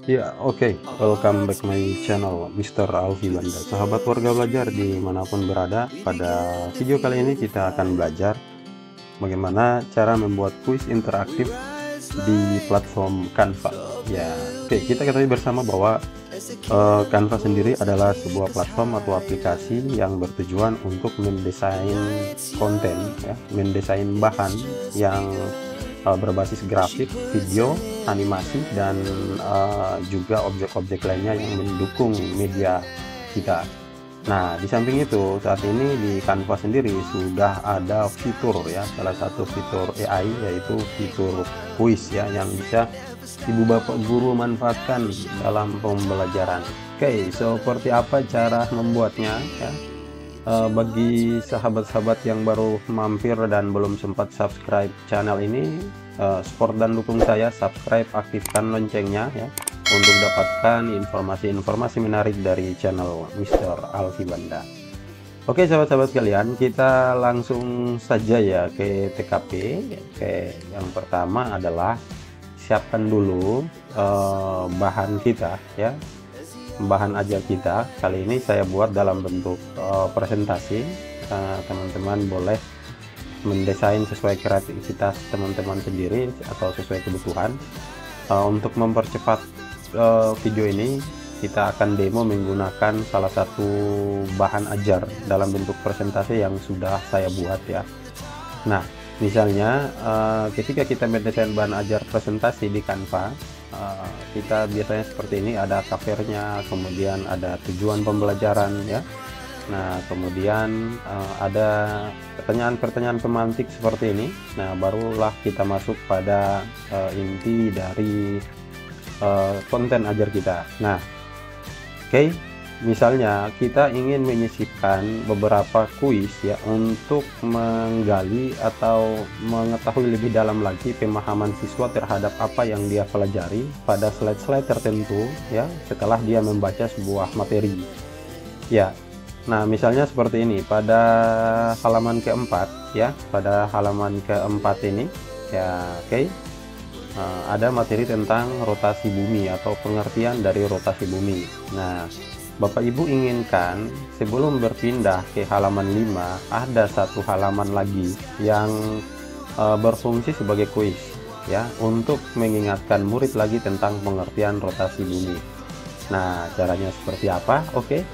Ya, oke. Welcome back my channel, Mr. Alfi Banda. Sahabat warga belajar dimanapun berada, pada video kali ini kita akan belajar bagaimana cara membuat kuis interaktif di platform Canva. Ya, oke. Kita ketahui bersama bahwa Canva sendiri adalah sebuah platform atau aplikasi yang bertujuan untuk mendesain konten, ya, mendesain bahan yang berbasis grafik, video, animasi, dan juga objek-objek lainnya yang mendukung media kita. Nah, di samping itu, saat ini di Canva sendiri sudah ada fitur, ya, salah satu fitur AI yaitu fitur kuis, ya, yang bisa ibu bapak guru manfaatkan dalam pembelajaran. Oke, seperti apa cara membuatnya, ya? Bagi sahabat-sahabat yang baru mampir dan belum sempat subscribe channel ini, support dan dukung saya, subscribe, aktifkan loncengnya, ya, untuk dapatkan informasi-informasi menarik dari channel Mr. Alfi Banda. Oke, sahabat-sahabat sekalian, kita langsung saja ya ke TKP. Oke, yang pertama adalah siapkan dulu bahan kita, ya, bahan ajar kita. Kali ini saya buat dalam bentuk presentasi. Teman-teman boleh mendesain sesuai kreativitas teman-teman sendiri atau sesuai kebutuhan. Untuk mempercepat video ini, kita akan demo menggunakan salah satu bahan ajar dalam bentuk presentasi yang sudah saya buat, ya. Nah, misalnya ketika kita mendesain bahan ajar presentasi di Canva, kita biasanya seperti ini, ada covernya, kemudian ada tujuan pembelajaran, ya. Nah, kemudian ada pertanyaan-pertanyaan pemantik seperti ini. Nah, barulah kita masuk pada inti dari konten ajar kita. Nah, oke. Misalnya kita ingin menyisipkan beberapa kuis, ya, untuk menggali atau mengetahui lebih dalam lagi pemahaman siswa terhadap apa yang dia pelajari pada slide-slide tertentu, ya, setelah dia membaca sebuah materi, ya. Nah, misalnya seperti ini pada halaman keempat, ya, pada halaman keempat ini, ya, oke. Ada materi tentang rotasi bumi atau pengertian dari rotasi bumi. Nah, Bapak Ibu inginkan sebelum berpindah ke halaman 5 ada satu halaman lagi yang berfungsi sebagai kuis, ya, untuk mengingatkan murid lagi tentang pengertian rotasi bumi. Nah, caranya seperti apa? Oke,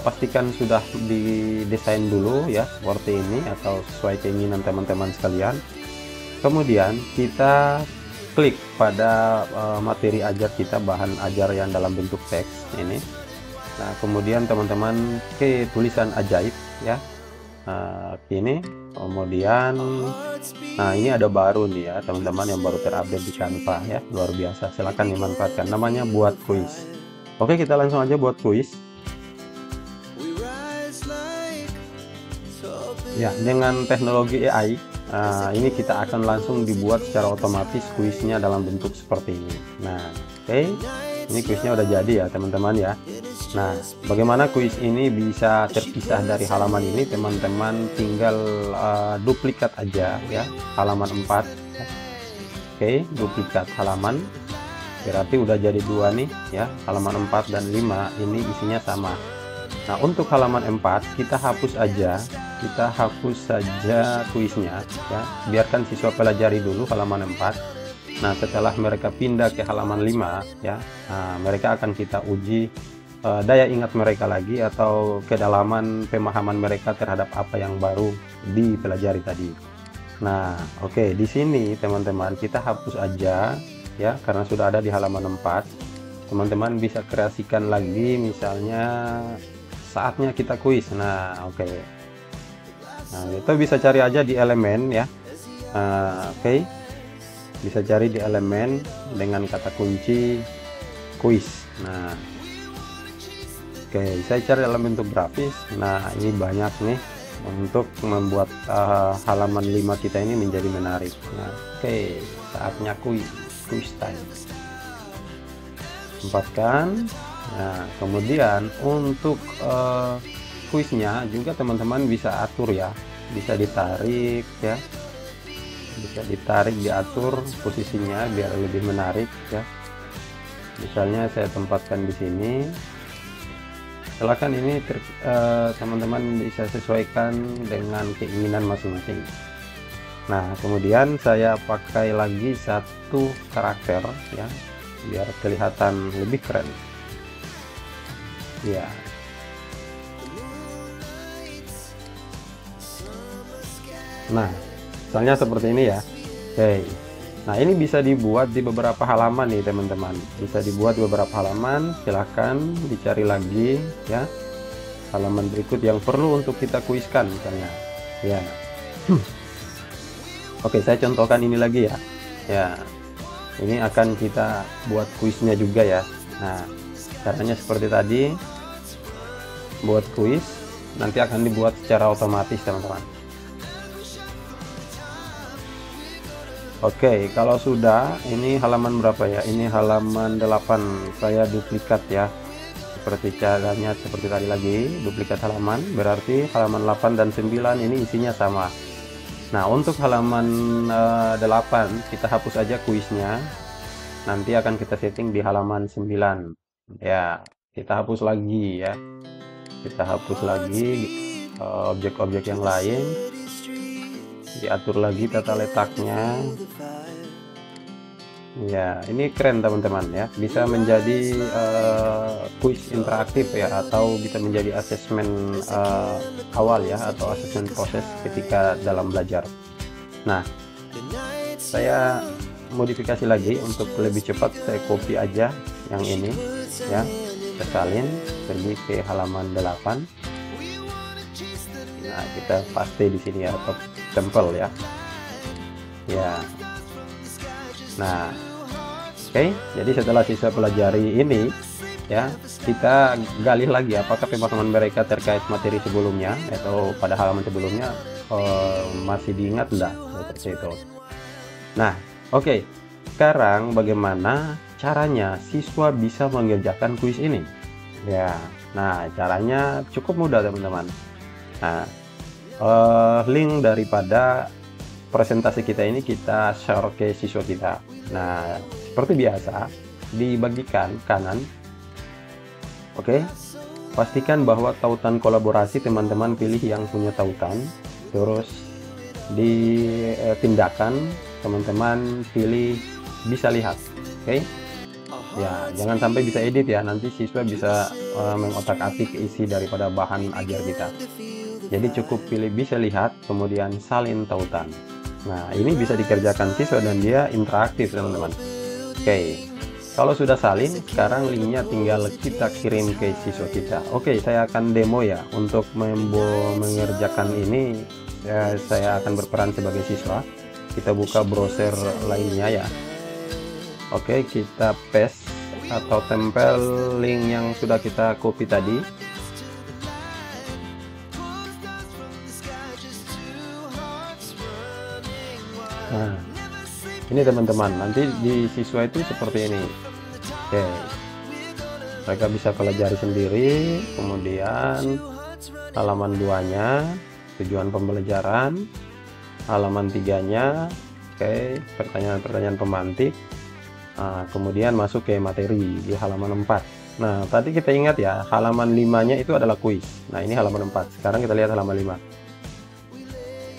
pastikan sudah didesain dulu, ya, seperti ini atau sesuai keinginan teman-teman sekalian. Kemudian kita klik pada materi ajar kita, bahan ajar yang dalam bentuk teks ini. Nah, kemudian teman-teman ke tulisan ajaib, ya. Nah, ini kemudian, nah, ini ada baru nih, ya, teman-teman yang baru terupdate di Canva, ya, luar biasa. Silahkan dimanfaatkan, namanya buat kuis. Oke, kita langsung aja buat kuis, ya, dengan teknologi AI. Ini kita akan langsung dibuat secara otomatis kuisnya dalam bentuk seperti ini. Nah, oke, ini kuisnya udah jadi, ya, teman-teman, ya. Nah, bagaimana kuis ini bisa terpisah dari halaman ini? Teman-teman tinggal duplikat aja, ya, halaman 4. Oke, duplikat halaman. Berarti udah jadi dua nih, ya, halaman 4 dan 5 ini isinya sama. Nah, untuk halaman 4 kita hapus aja. Kita hapus saja kuisnya, ya. Biarkan siswa pelajari dulu halaman 4. Nah, setelah mereka pindah ke halaman 5, ya, mereka akan kita uji daya ingat mereka lagi atau kedalaman pemahaman mereka terhadap apa yang baru dipelajari tadi. Nah, oke, di sini teman-teman kita hapus aja, ya, karena sudah ada di halaman 4. Teman-teman bisa kreasikan lagi, misalnya saatnya kita kuis. Nah, oke. Nah, itu bisa cari aja di elemen, ya. Oke. Bisa cari di elemen dengan kata kunci kuis. Nah, oke, saya cari dalam bentuk grafis. Nah, ini banyak nih untuk membuat halaman 5 kita ini menjadi menarik. Nah, oke, saatnya kuis time. Tempatkan. Nah, kemudian untuk kuisnya juga teman-teman bisa atur, ya, bisa ditarik, ya, bisa ditarik, diatur posisinya biar lebih menarik, ya. Misalnya saya tempatkan di sini. Silakan ini teman-teman bisa sesuaikan dengan keinginan masing-masing. Nah, kemudian saya pakai lagi satu karakter ya, biar kelihatan lebih keren. Ya. Nah, misalnya seperti ini ya. Oke. Nah, ini bisa dibuat di beberapa halaman nih, teman-teman. Bisa dibuat di beberapa halaman. Silahkan dicari lagi ya. Halaman berikut yang perlu untuk kita kuiskan misalnya. Ya. Oke, saya contohkan ini lagi ya. Ya. Ini akan kita buat kuisnya juga ya. Nah, caranya seperti tadi. Buat kuis, nanti akan dibuat secara otomatis, teman-teman. Oke, kalau sudah, ini halaman berapa ya? Ini halaman 8. Saya duplikat ya. Seperti caranya seperti tadi lagi, duplikat halaman, berarti halaman 8 dan 9 ini isinya sama. Nah, untuk halaman 8 kita hapus aja kuisnya. Nanti akan kita setting di halaman 9. Ya, kita hapus lagi ya. Kita hapus lagi objek-objek yang lain. Diatur lagi tata letaknya. Ya, ini keren teman-teman ya, bisa menjadi kuis interaktif ya, atau bisa menjadi asesmen awal ya, atau asesmen proses ketika dalam belajar. Nah, saya modifikasi lagi untuk lebih cepat, saya copy aja yang ini ya, saya salin pergi ke halaman 8. Nah, kita paste di sini ya, atau tempel ya. Ya. Nah, oke. Jadi setelah siswa pelajari ini ya, kita gali lagi apakah pemahaman mereka terkait materi sebelumnya atau pada halaman sebelumnya masih diingat enggak, seperti itu. Nah, oke. Sekarang bagaimana caranya siswa bisa mengerjakan kuis ini? Ya. Nah, caranya cukup mudah, teman-teman. Nah, link daripada presentasi kita ini kita share ke siswa kita. Nah, seperti biasa dibagikan kanan. Oke. Pastikan bahwa tautan kolaborasi teman-teman pilih yang punya tautan. Terus di tindakan teman-teman pilih bisa lihat. Oke. Ya, jangan sampai bisa edit ya. Nanti siswa bisa mengotak-atik isi daripada bahan ajar kita. Jadi cukup pilih bisa lihat, kemudian salin tautan. Nah, ini bisa dikerjakan siswa dan dia interaktif, teman-teman. Oke, kalau sudah salin, sekarang linknya tinggal kita kirim ke siswa kita. Oke, saya akan demo ya. Untuk mengerjakan ini, saya akan berperan sebagai siswa. Kita buka browser lainnya ya. Oke, kita paste atau tempel link yang sudah kita copy tadi. Nah, ini teman-teman, nanti di siswa itu seperti ini. Oke, mereka bisa pelajari sendiri. Kemudian halaman 2-nya tujuan pembelajaran, halaman 3-nya oke, pertanyaan-pertanyaan pemantik. Nah, kemudian masuk ke materi di halaman 4. Nah, tadi kita ingat ya, halaman 5-nya itu adalah kuis. Nah, ini halaman 4. Sekarang kita lihat halaman 5.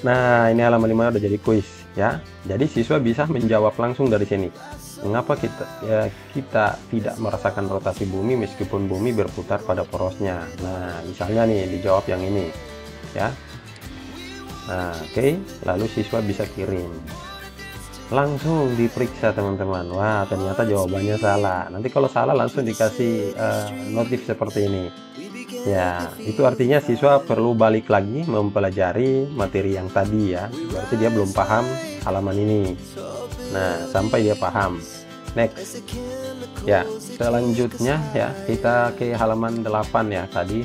Nah, ini halaman 5 udah jadi kuis ya. Jadi siswa bisa menjawab langsung dari sini. Mengapa kita tidak merasakan rotasi bumi meskipun bumi berputar pada porosnya? Nah, misalnya nih dijawab yang ini ya. Nah, oke. Lalu siswa bisa kirim. Langsung diperiksa, teman-teman. Wah, ternyata jawabannya salah. Nanti kalau salah langsung dikasih notif seperti ini. Ya, itu artinya siswa perlu balik lagi mempelajari materi yang tadi ya. Berarti dia belum paham halaman ini. Nah, sampai dia paham. Next. Ya, selanjutnya ya, kita ke halaman 8 ya. Tadi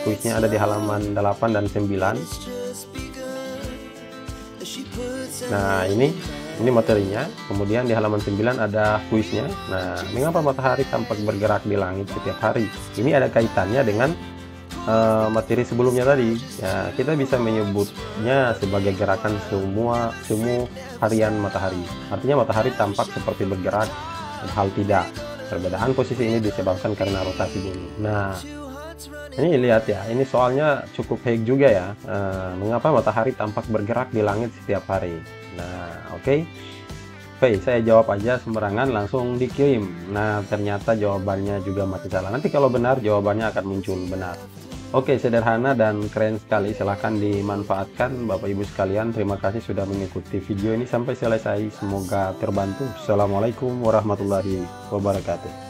kuisnya ada di halaman 8 dan 9. Nah, ini materinya. Kemudian di halaman 9 ada kuisnya. Nah, mengapa matahari tampak bergerak di langit setiap hari? Ini ada kaitannya dengan materi sebelumnya tadi. Ya, kita bisa menyebutnya sebagai gerakan semu harian matahari. Artinya matahari tampak seperti bergerak, hal tidak. Perbedaan posisi ini disebabkan karena rotasi bumi. Nah, ini lihat ya, ini soalnya cukup heik juga ya. Mengapa matahari tampak bergerak di langit setiap hari? Nah, oke. Oke, saya jawab aja sembarangan langsung dikirim. Nah, ternyata jawabannya juga masih salah. Nanti kalau benar, jawabannya akan muncul benar. Oke, sederhana dan keren sekali. Silahkan dimanfaatkan Bapak Ibu sekalian. Terima kasih sudah mengikuti video ini sampai selesai. Semoga terbantu. Assalamualaikum warahmatullahi wabarakatuh.